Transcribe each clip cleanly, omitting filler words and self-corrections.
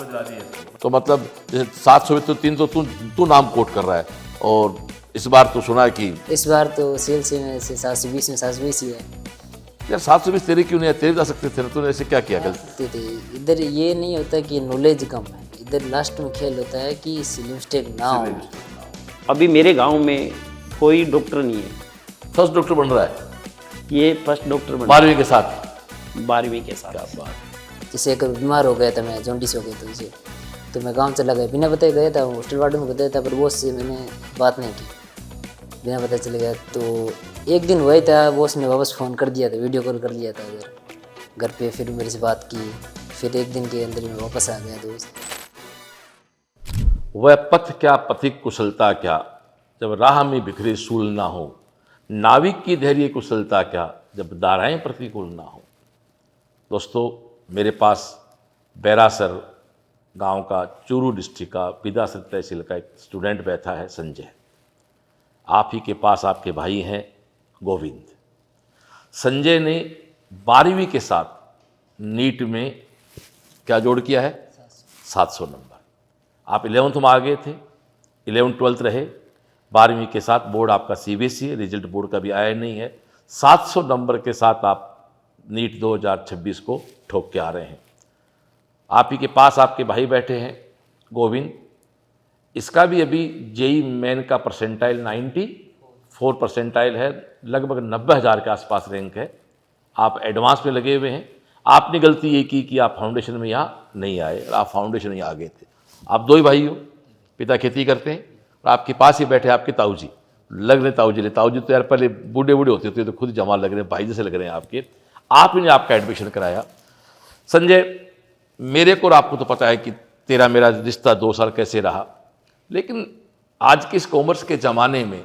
समझ आ रही है। तो मतलब जैसे 700 में तो 300 तू नाम कोट कर रहा है, और इस बार तो सुना है कि इस बार तो सेल्स में से 720 में 720 ही है। यार 720 तेरे क्यों नहीं है? तेरे जा सकते थे ना, तूने ऐसे क्या किया गलती? थे इधर ये नहीं होता कि नॉलेज कम है, इधर लास्ट में खेल होता है कि मिस्टेक ना हो। अभी मेरे गांव में कोई डॉक्टर नहीं है। फर्स्ट डॉक्टर बन रहा है ये फर्स्ट डॉक्टर बन 12वीं के साथ। 12वीं के साथ। क्या बात। जैसे एक बीमार हो गया था मैं, जॉन्डिस हो गया था उसे, तो मैं गांव चला गया, बिना बताए गया था, हॉस्टल वार्डन को बताया था, पर बॉस से मैंने बात नहीं की, बिना पता चल गया। तो एक दिन वही था, बॉस ने वापस फ़ोन कर दिया था, वीडियो कॉल कर लिया था घर पे, फिर मेरे से बात की, फिर एक दिन के अंदर मैं वापस आ गया दोस्त। वह पथ क्या पथिक कुशलता क्या, जब राह में बिखरे सूल ना हो, नाविक की धैर्य कुशलता क्या, जब धाराएं प्रतिकूल ना हो। दोस्तों, मेरे पास बैरासर गांव का, चूरू डिस्ट्रिक्ट का, बिदासर तहसील का एक स्टूडेंट बैठा है, संजय। आप ही के पास आपके भाई हैं गोविंद। संजय ने 12वीं के साथ नीट में क्या जोड़ किया है? 700 नंबर। आप 11th में आ गए थे, 11th 12th रहे, 12वीं के साथ बोर्ड आपका CBSE है, रिजल्ट बोर्ड का भी आया नहीं है, 700 नंबर के साथ आप नीट 2026 को ठोक के आ रहे हैं। आप ही के पास आपके भाई बैठे हैं गोविंद, इसका भी अभी जेई मेन का परसेंटाइल 94 परसेंटाइल है, लगभग 90,000 के आसपास रैंक है। आप एडवांस में लगे हुए हैं। आपने गलती ये की कि आप फाउंडेशन में यहाँ नहीं आए, और आप फाउंडेशन में आ गए थे। आप दो ही भाई हो, पिता खेती करते हैं, और आपके पास ही बैठे आपके ताऊजी, लग रहे ताऊजी तो यार पहले बूढ़े होते थे, तो खुद जमा लग रहे हैं, भाई जैसे लग रहे हैं आपके। आप ही ने आपका एडमिशन कराया। संजय, मेरे को और आपको तो पता है कि तेरा मेरा रिश्ता 2 साल कैसे रहा, लेकिन आज के इस कॉमर्स के ज़माने में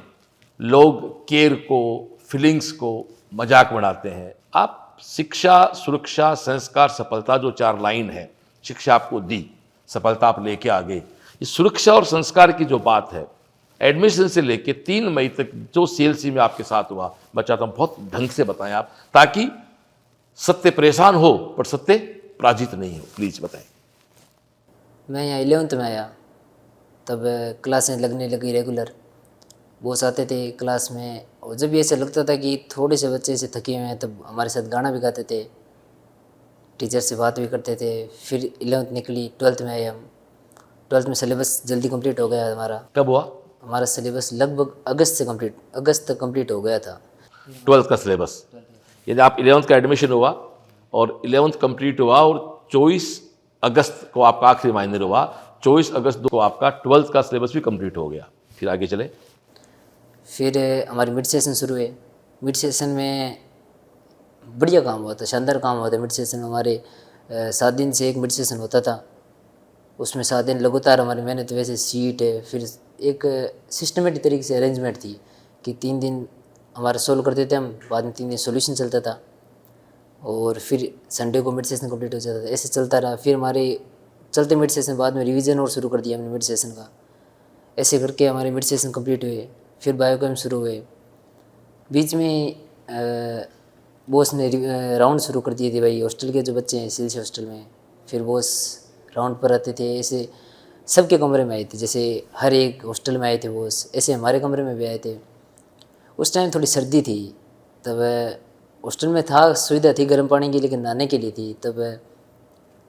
लोग केयर को, फीलिंग्स को मजाक बनाते हैं। आप शिक्षा, सुरक्षा, संस्कार, सफलता, जो 4 लाइन है, शिक्षा आपको दी, सफलता आप लेके आ गए। ये सुरक्षा और संस्कार की जो बात है, एडमिशन से लेके 3 मई तक जो CLC में आपके साथ हुआ, मैं चाहता हूँ बहुत ढंग से बताएं आप, ताकि सत्य परेशान हो पर सत्य पराजित नहीं हो। प्लीज बताएं। मैं यहाँ 11th में आया, तब क्लासें लगने लगी रेगुलर, बॉस आते थे क्लास में, और जब भी ऐसा लगता था कि थोड़े से बच्चे से थके हुए हैं, तब हमारे साथ गाना भी गाते थे, टीचर से बात भी करते थे। फिर 11th निकली, 12th में आए हम। 12th में सिलेबस जल्दी कंप्लीट हो गया हमारा। कब हुआ? हमारा सिलेबस लगभग अगस्त तक कंप्लीट हो गया था। 12th का सिलेबस, यदि आप 11th का एडमिशन हुआ और 11th कंप्लीट हुआ, और 24 अगस्त को आपका आखिरी माइनर हुआ, 24 अगस्त को आपका 12th का सिलेबस भी कंप्लीट हो गया। फिर आगे चले। फिर हमारी मिड सेशन शुरू हुए। मिड सेशन में बढ़िया काम हुआ था, शानदार काम हुआ था। मिड सेशन में हमारे 7 दिन से एक मिड सेशन होता था, उसमें 7 दिन लगातार हमारी मेहनत, वैसे सीट है, फिर एक सिस्टमेटिक तरीके से अरेंजमेंट थी कि 3 दिन हमारा सोल्व करते थे हम, बाद में 3 दिन सॉल्यूशन चलता था, और फिर संडे को मिड सेशन कंप्लीट हो जाता था। ऐसे चलता रहा। फिर हमारे चलते मिड सेशन बाद में रिवीजन और शुरू कर दिया हमने मिड सेशन का। ऐसे करके हमारे मिड सेशन कंप्लीट हुए। फिर बायोकेम शुरू हुए। बीच में बॉस ने राउंड शुरू कर दिए थे भाई, हॉस्टल के जो बच्चे हैं CLC हॉस्टल में, फिर बॉस राउंड पर आते थे। ऐसे सबके कमरे में आए थे, जैसे हर एक हॉस्टल में आए थे बॉस, ऐसे हमारे कमरे में भी आए थे। उस टाइम थोड़ी सर्दी थी, तब हॉस्टल में था, सुविधा थी गर्म पानी की, लेकिन नहाने के लिए थी। तब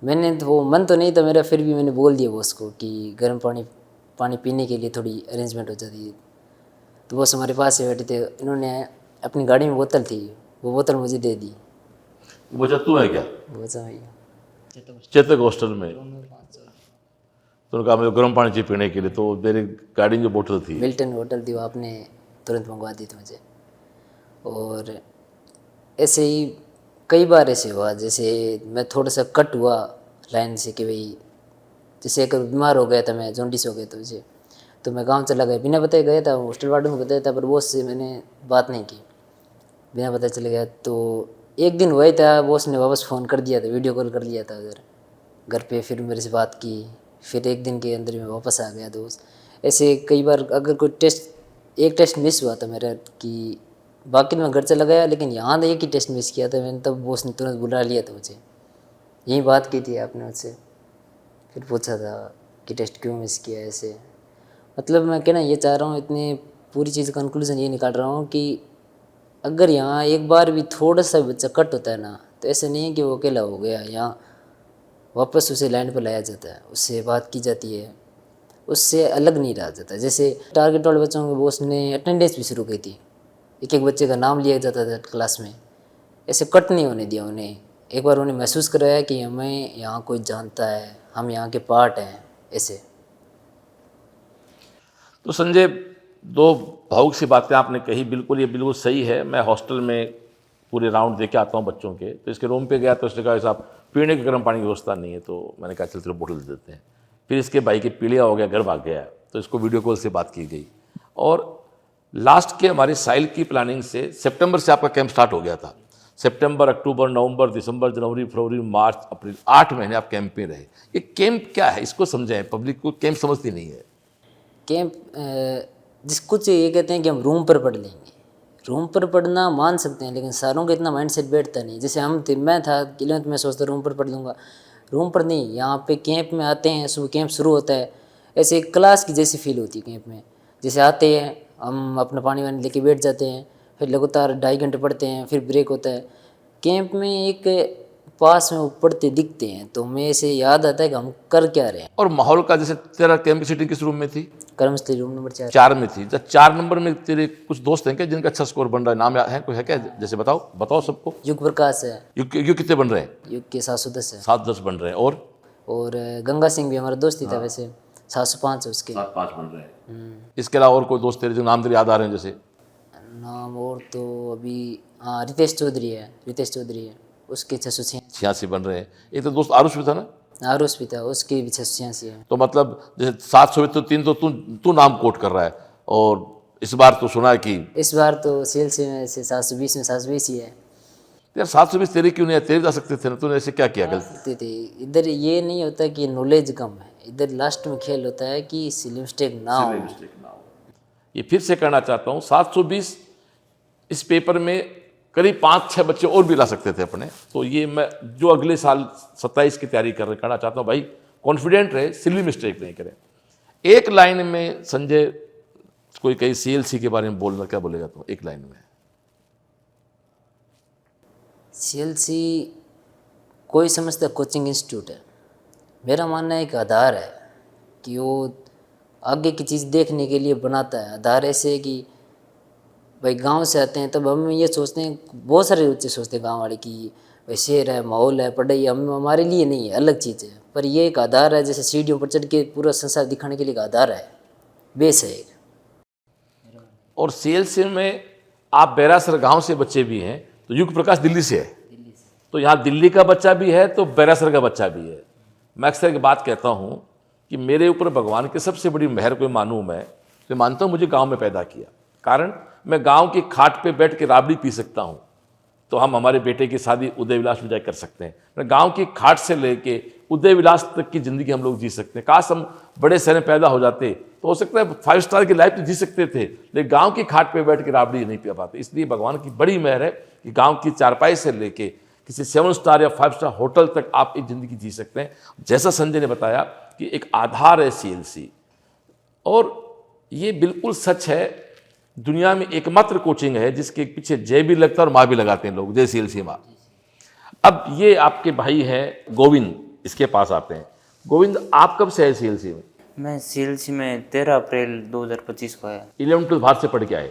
मैंने तो, वो मन तो नहीं था मेरा, फिर भी मैंने बोल दिया बॉस को कि गर्म पानी पीने के लिए थोड़ी अरेंजमेंट हो जाती है। तो बॉस हमारे पास से बैठे थे, इन्होंने अपनी गाड़ी में बोतल थी, वो बोतल मुझे दे दी। वो तू है क्या? बोझा भैया चेतक हॉस्टल में? तो कहा मुझे गर्म पानी चाहिए पीने के लिए, तो मेरी गाड़ी में जो बोतल थी, मिल्टन बोतल थी, वो आपने तुरंत मंगवा दी थी मुझे। और ऐसे ही कई बार ऐसे हुआ, जैसे मैं थोड़ा सा कट हुआ लाइन से कि भाई, जैसे एक बीमार हो गया था मैं, जॉन्डिस हो गया था मुझे, तो मैं गांव चला गया, बिना बताए गया था, हॉस्टल वार्डन को बताया था, पर बॉस से मैंने बात नहीं की, बिना पता चल गया। तो एक दिन वही था, बॉस ने वापस फ़ोन कर दिया था, वीडियो कॉल कर लिया था घर पे, फिर मेरे से बात की, फिर एक दिन के अंदर मैं वापस आ गया दोस्त। ऐसे कई बार, अगर कोई एक टेस्ट मिस हुआ था मेरा, कि बाकी मैं घर चला गया, लेकिन यहाँ एक ही टेस्ट मिस किया था मैंने, तब बॉस ने तुरंत बुला लिया था मुझे। यही बात की थी आपने मुझसे। फिर पूछा था कि टेस्ट क्यों मिस किया ऐसे। मतलब मैं कहना ये चाह रहा हूँ, इतनी पूरी चीज़ कंक्लूजन ये निकाल रहा हूँ कि अगर यहाँ एक बार भी थोड़ा सा बच्चा कट होता है ना, तो ऐसे नहीं है कि वो अकेला हो गया, यहाँ वापस उसे लाइन पर लाया जाता है, उससे बात की जाती है, उससे अलग नहीं रहा जाता। जैसे टारगेट वाले बच्चों को बॉस ने अटेंडेंस भी शुरू की थी, एक एक बच्चे का नाम लिया जाता था क्लास में, ऐसे कट नहीं होने दिया उन्हें। एक बार उन्हें महसूस कराया कि हमें यहाँ कोई जानता है, हम यहाँ के पार्ट हैं ऐसे। तो संजय, दो भावुक सी बातें आपने कही, बिल्कुल ये बिल्कुल सही है। मैं हॉस्टल में पूरे राउंड दे के आता हूँ बच्चों के, तो इसके रूम पे गया तो उसने कहा साहब पीने के गर्म पानी की व्यवस्था नहीं है, तो मैंने कहा चल तेरे बोतल दे देते हैं। फिर इसके भाई के पीलिया हो गया, घर भाग गया, तो इसको वीडियो कॉल से बात की गई। और लास्ट के हमारी साइल की प्लानिंग से सितंबर से आपका कैंप स्टार्ट हो गया था। सितंबर, अक्टूबर, नवंबर, दिसंबर, जनवरी, फरवरी, मार्च, अप्रैल, 8 महीने आप कैंप में रहे। ये कैंप क्या है, इसको समझाएं, पब्लिक को कैंप समझती नहीं है। कैंप जिस कुछ ये कहते हैं कि हम रूम पर पढ़ लेंगे, रूम पर पढ़ना मान सकते हैं, लेकिन सारों का इतना माइंड सेट बैठता नहीं। जैसे मैं था 11th में सोचता रूम पर पढ़ लूँगा, रूम पर नहीं, यहाँ पे कैंप में आते हैं, सुबह कैंप शुरू होता है, ऐसे एक क्लास की जैसी फील होती है कैंप में। जैसे आते हैं हम अपना पानी वानी लेके बैठ जाते हैं, फिर लगातार 2.5 घंटे पढ़ते हैं, फिर ब्रेक होता है। कैंप में एक पास में वो पढ़ते दिखते हैं, तो हमें ऐसे याद आता है कि हम कर क्या रहे हैं। और माहौल का, जैसे तेरा कैंप की सीटिंग किस रूम में थी? कर्मस्थली रूम नंबर 4। 4 में थी। जब 4 नंबर में तेरे कुछ दोस्त हैं क्या जिनका अच्छा स्कोर बन रहा है? नाम है कोई है क्या? जैसे बताओ सबको। युग प्रकाश है, युग कितने बन रहे हैं? युग के 710 है। 7-10 बन रहे हैं। और गंगा सिंह भी हमारा दोस्त ही था वैसे, 705 है उसके। 7-5 बन रहे हैं। इसके अलावा और कोई दोस्त तेरे जो नाम तेरे याद आ रहे हैं? जैसे नाम और तो अभी हाँ रितेश चौधरी है, उसके 686 बन रहे हैं। एक तो दोस्त आरुष भी था ना? आरुष भी था, उसके भी 686 है। तो मतलब जैसे 700 तो 3 तो तू नाम कोट कर रहा है। और इस बार तो सुना है कि इस बार तो CLC में से 720 में 720 ही है। यार 720 तेरे क्यों नहीं है? तेरे जा सकते थे ना, तूने ऐसे क्या किया गलती? सकते थे। इधर ये नहीं होता कि नॉलेज कम है, इधर लास्ट में खेल होता है कि सिली मिस्टेक ना हो। ये फिर से कहना चाहता हूँ, 720 इस पेपर में करीब 5-6 बच्चे और भी ला सकते थे अपने। तो ये मैं जो अगले साल 27 की तैयारी करना चाहता हूँ, भाई कॉन्फिडेंट रहे, सिली मिस्टेक नहीं करें। एक लाइन में संजय कोई कहीं CLC के बारे में बोलना, क्या बोलेगा तुम एक लाइन में? CLC कोई समझता कोचिंग इंस्टीट्यूट है, मेरा मानना है कि आधार है कि वो आगे की चीज़ देखने के लिए बनाता है। आधार ऐसे है कि भाई गांव से आते हैं, तब हम ये सोचते हैं, बहुत सारे बच्चे सोचते हैं गांव वाले कि भाई शहर है, माहौल है, पढ़ाई, हम हमारे लिए नहीं है, अलग चीज़ है। पर ये एक आधार है, जैसे सीढ़ियों पर चढ़ के पूरा संसार दिखाने के लिए एक आधार है, बेस है एक। और CLC में आप बैरासर गांव से बच्चे भी हैं, तो युग प्रकाश दिल्ली से है, तो यहाँ दिल्ली का बच्चा भी है तो बैरासर का बच्चा भी है। मैं अक्सर एक बात कहता हूँ कि मेरे ऊपर भगवान की सबसे बड़ी मेहर कोई मानूँ मैं, तो मानता हूँ मुझे गांव में पैदा किया। कारण मैं गांव की खाट पे बैठ के राबड़ी पी सकता हूँ, तो हम हमारे बेटे की शादी उदय विलास में जाकर कर सकते हैं। मैं गांव की खाट से लेके उदय विलास तक की ज़िंदगी हम लोग जी सकते हैं। काश हम बड़े शहर में पैदा हो जाते तो हो सकता है 5 स्टार की लाइफ तो जी सकते थे, लेकिन गांव की खाट पे बैठ के राबड़ी नहीं पी पाते। इसलिए भगवान की बड़ी मेहर है कि गांव की चारपाई से लेके किसी 7 स्टार या 5 स्टार होटल तक आप एक ज़िंदगी जी सकते हैं। जैसा संजय ने बताया कि एक आधार है CLC, और ये बिल्कुल सच है। दुनिया में एकमात्र कोचिंग है जिसके पीछे जय भी लगता है और माँ भी लगाते हैं लोग, जय CLC माँ। अब ये आपके भाई हैं गोविंद, इसके पास आते हैं। गोविंद, आप कब से आए CLC में? मैं CLC में 13 अप्रैल 2025 को आया। 11th-12 बाहर से पढ़ के आए?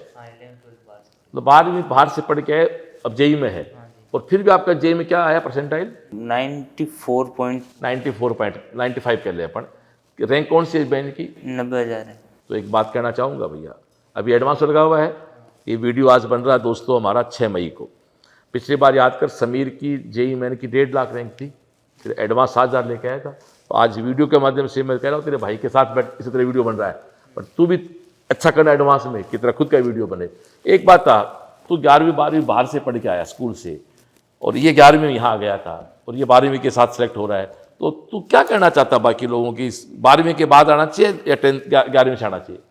तो 12वीं बाहर से पढ़ के आए, अब JEE में है। और फिर भी आपका JEE में क्या आया परसेंटाइल? 94.95 कर ले अपन। रैंक कौन सी है बहन की? 90,000 है। तो एक बात कहना चाहूँगा भैया, अभी एडवांस लगा हुआ है। ये वीडियो आज बन रहा है दोस्तों हमारा 6 मई को। पिछली बार याद कर समीर की JEE मेन की 1.5 लाख रैंक थी, फिर एडवांस 7,000 लेके आया था। तो आज वीडियो के माध्यम से मैं कह रहा हूँ तेरे भाई के साथ बैठ इसी तरह वीडियो बन रहा है, पर तू भी अच्छा करना एडवांस में कि तेरा खुद का वीडियो बने। एक बात था, तू 11वीं 12वीं बाहर से पढ़ के आया स्कूल से, और ये 11वीं में यहाँ आ गया था, और ये 12वीं के साथ सेलेक्ट हो रहा है। तो तू क्या कहना चाहता बाकी लोगों की, 12वीं के बाद आना चाहिए या 11वीं से आना चाहिए?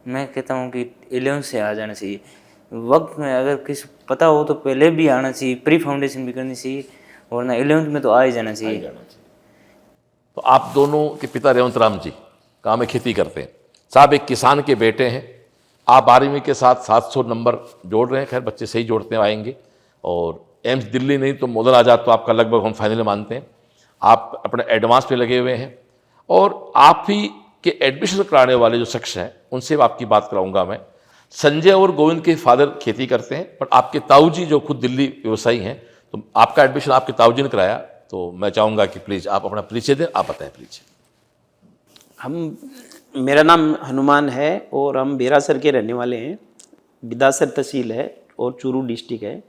मैं कहता हूँ कि 11 से आ जाना चाहिए। वक्त में अगर किसी पता हो तो पहले भी आना चाहिए, प्री फाउंडेशन भी करनी चाहिए, वरना 11th में तो आ ही जाना चाहिए। तो तो आप दोनों के पिता रेवंत राम जी काम में खेती करते हैं, साहब एक किसान के बेटे हैं, आप 12वीं के साथ 700 नंबर जोड़ रहे हैं, खैर बच्चे सही जोड़ते आएंगे, और एम्स दिल्ली नहीं तो मदन आज़ाद तो आपका लगभग हम फाइनल मानते हैं, आप अपने एडवांस पे लगे हुए हैं, और आप ही के एडमिशन कराने वाले जो शख्स हैं उनसे आपकी बात कराऊंगा मैं। संजय और गोविंद के फादर खेती करते हैं, पर आपके ताऊजी जो खुद दिल्ली व्यवसायी हैं, तो आपका एडमिशन आपके ताऊजी ने कराया, तो मैं चाहूँगा कि प्लीज़ आप अपना परिचय दें, आप बताएं प्लीज़। मेरा नाम हनुमान है और हम बेरासर के रहने वाले हैं। बिदासर तहसील है और चूरू डिस्ट्रिक्ट है।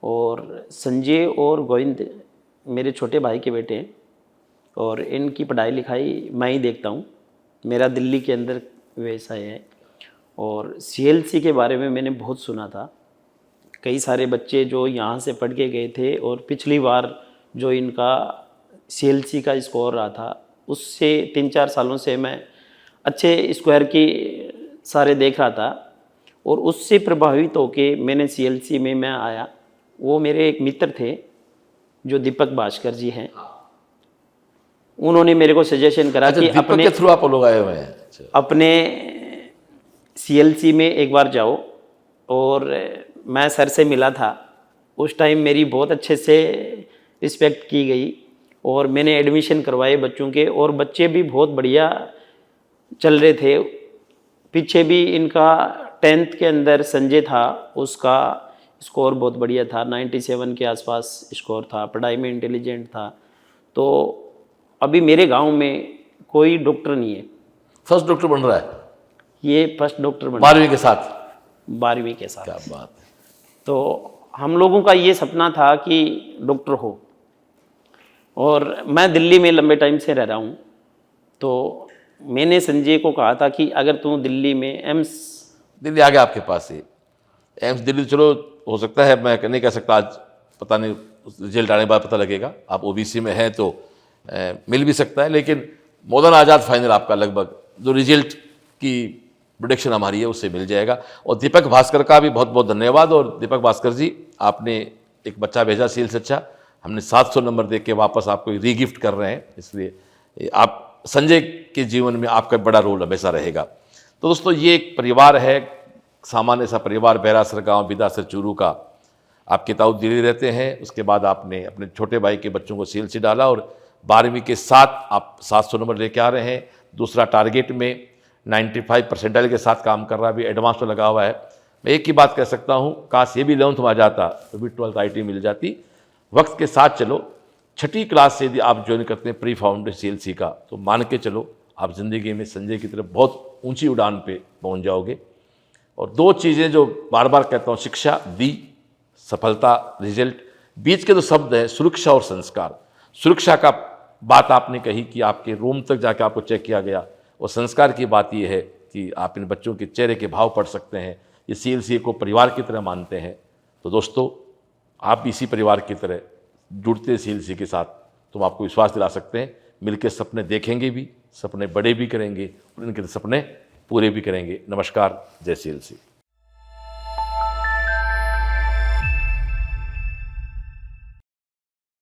और संजय और गोविंद मेरे छोटे भाई के बेटे हैं और इनकी पढ़ाई लिखाई मैं ही देखता हूँ। मेरा दिल्ली के अंदर व्यवसाय है और सीएलसी के बारे में मैंने बहुत सुना था। कई सारे बच्चे जो यहाँ से पढ़ के गए थे और पिछली बार जो इनका सीएलसी का स्कोर रहा था उससे 3-4 सालों से मैं अच्छे स्क्वायर की सारे देख रहा था और उससे प्रभावित होके मैंने सीएलसी में मैं आया। वो मेरे एक मित्र थे जो दीपक भास्कर जी हैं, उन्होंने मेरे को सजेशन करा कि अपने के थ्रू आप लोग आए हुए हैं, अपने सीएलसी में एक बार जाओ। और मैं सर से मिला था, उस टाइम मेरी बहुत अच्छे से रिस्पेक्ट की गई और मैंने एडमिशन करवाए बच्चों के, और बच्चे भी बहुत बढ़िया चल रहे थे। पीछे भी इनका 10th के अंदर संजय था, उसका स्कोर बहुत बढ़िया था, 97 के आसपास स्कोर था, पढ़ाई में इंटेलिजेंट था। तो अभी मेरे गांव में कोई डॉक्टर नहीं है। फर्स्ट डॉक्टर बन रहा है, ये फर्स्ट डॉक्टर बन 12वीं के साथ। 12वीं के साथ। क्या बात है। तो हम लोगों का ये सपना था कि डॉक्टर हो, और मैं दिल्ली में लंबे टाइम से रह रहा हूँ। तो मैंने संजय को कहा था कि अगर तू दिल्ली में एम्स, दिल्ली आ गया आपके पास से एम्स दिल्ली, चलो हो सकता है, मैं नहीं कह सकता, आज पता नहीं रिजल्ट आने के बाद पता लगेगा, आप ओबीसी में हैं तो मिल भी सकता है, लेकिन मदन आज़ाद फाइनल आपका लगभग जो रिजल्ट की प्रोडिक्शन हमारी है उससे मिल जाएगा। और दीपक भास्कर का भी बहुत बहुत धन्यवाद। और दीपक भास्कर जी, आपने एक बच्चा भेजा सील से, अच्छा हमने 700 नंबर देख के वापस आपको रीगिफ्ट कर रहे हैं, इसलिए आप संजय के जीवन में आपका बड़ा रोल हमेशा रहेगा। तो दोस्तों, ये एक परिवार है, सामान्य सा परिवार, बैरासर गांव बिदासर चूरू का। आपके ताऊ दिल्ली रहते हैं, उसके बाद आपने अपने छोटे भाई के बच्चों को सीएलसी डाला और 12वीं के साथ आप 700 नंबर लेके आ रहे हैं। दूसरा टारगेट में 95 परसेंटाइल के साथ काम कर रहा है, अभी एडवांस में लगा हुआ है। मैं एक ही बात कह सकता हूँ, काश ये भी 11th में आ जाता तो भी 12th IT मिल जाती। वक्त के साथ चलो, 6ठी क्लास से यदि आप ज्वाइन करते हैं प्री फाउंडेशन सीएलसी का, तो मान के चलो आप ज़िंदगी में संजय की तरफ बहुत ऊंची उड़ान पे पहुंच जाओगे। और 2 चीज़ें जो बार बार कहता हूँ, शिक्षा दी, सफलता, रिजल्ट, बीच के जो शब्द हैं सुरक्षा और संस्कार। सुरक्षा का बात आपने कही कि आपके रूम तक जाकर आपको चेक किया गया, और संस्कार की बात यह है कि आप इन बच्चों के चेहरे के भाव पढ़ सकते हैं, ये सीएलसी को परिवार की तरह मानते हैं। तो दोस्तों, आप भी इसी परिवार की तरह जुड़ते सीएलसी के साथ, तो हम आपको विश्वास दिला सकते हैं, मिलकर सपने देखेंगे भी, सपने बड़े भी करेंगे और इनके सपने पूरे भी करेंगे। नमस्कार, जय सीएलसी।